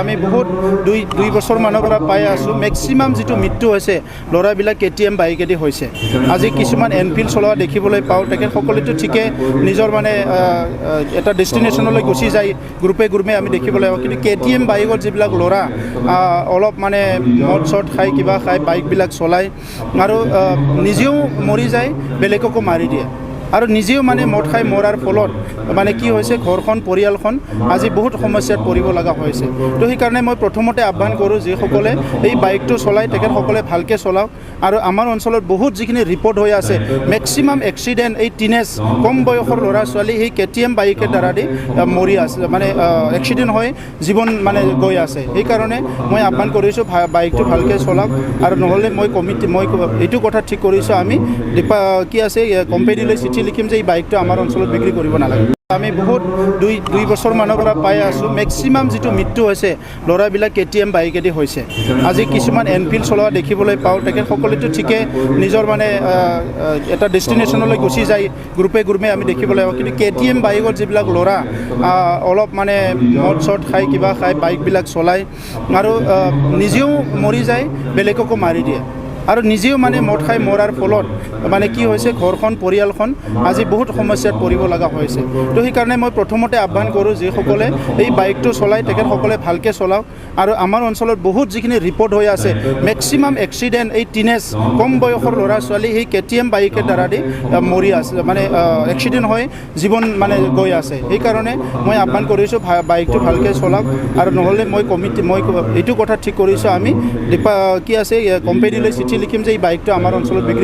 আমি বহুত দুই বছৰ মানৰ পৰা পাই আছোঁ মেক্সিমাম যিটো মৃত্যু হৈছে ল'ৰাবিলাক KTM বাইকেদি হৈছে। আজি কিছুমান এনফিল্ড চলোৱা দেখিবলৈ পাওঁ, তেখেতসকলেতো ঠিকে নিজৰ মানে এটা ডেষ্টিনেশ্যনলৈ গুচি যায় গ্ৰুপে আমি দেখিবলৈ পাওঁ, কিন্তু KTM বাইকত যিবিলাক ল'ৰা অলপ মানে মদ চদ খাই কিবা খাই বাইকবিলাক চলায় আৰু নিজেও মৰি যায়, বেলেগকো মাৰি দিয়ে আৰু নিজেও মানে মদ খাই মৰাৰ ফলত মানে কি হৈছে ঘৰখন পৰিয়ালখন আজি বহুত সমস্যাত পৰিব লগা হৈছে। তো সেইকাৰণে মই প্ৰথমতে আহ্বান কৰোঁ যিসকলে এই বাইকটো চলায় তেখেতসকলে ভালকৈ চলাওক। আৰু আমাৰ অঞ্চলত বহুত যিখিনি ৰিপৰ্ট হৈ আছে মেক্সিমাম এক্সিডেণ্ট এই টিনেজ কম বয়সৰ ল'ৰা ছোৱালী সেই KTM বাইকৰ দ্বাৰা দি মৰি আছে, মানে এক্সিডেণ্ট হৈ জীৱন মানে গৈ আছে। সেইকাৰণে মই আহ্বান কৰিছোঁ বাইকটো ভালকৈ চলাওক, আৰু নহ'লে মই এইটো কথা ঠিক কৰিছোঁ, আমি কি আছে কোম্পানীলৈ চিঠি লিখিম যে এই বাইকটো আমাৰ অঞ্চলত বিক্ৰী কৰিব নালাগে। আমি বহুত দুই বছৰ মানৰ পৰা পাই আছোঁ মেক্সিমাম যিটো মৃত্যু হৈছে ল'ৰাবিলাক KTM বাইকেদি হৈছে। আজি কিছুমান এনফিল্ড চলোৱা দেখিবলৈ পাওঁ, তেখেতসকলেতো ঠিকে নিজৰ মানে এটা ডেষ্টিনেশ্যনলৈ গুচি যায় গ্ৰুপে আমি দেখিবলৈ পাওঁ, কিন্তু KTM বাইকত যিবিলাক ল'ৰা অলপ মানে মদ চদ খাই কিবা খাই বাইকবিলাক চলায় আৰু নিজেও মৰি যায়, বেলেগকো মাৰি দিয়ে আৰু নিজেও মানে মদ খাই মৰাৰ ফলত মানে কি হৈছে ঘৰখন পৰিয়ালখন আজি বহুত সমস্যাত পৰিব লগা হৈছে। তো সেইকাৰণে মই প্ৰথমতে আহ্বান কৰোঁ যিসকলে এই বাইকটো চলায় তেখেতসকলে ভালকৈ চলাওক। আৰু আমাৰ অঞ্চলত বহুত যিখিনি ৰিপৰ্ট হৈ আছে মেক্সিমাম এক্সিডেণ্ট এই টিনেজ কম বয়সৰ ল'ৰা ছোৱালী সেই KTM বাইকৰ দ্বাৰা দি মৰি আছে, মানে এক্সিডেণ্ট হৈ জীৱন মানে গৈ আছে। সেইকাৰণে মই আহ্বান কৰিছোঁ বাইকটো ভালকৈ চলাওক, আৰু নহ'লে মই এইটো কথা ঠিক কৰিছোঁ, আমি কি আছে কোম্পানীলৈ চিঠি লিখিম যে এই বাইকটো আমাৰ অঞ্চলত বিক্ৰী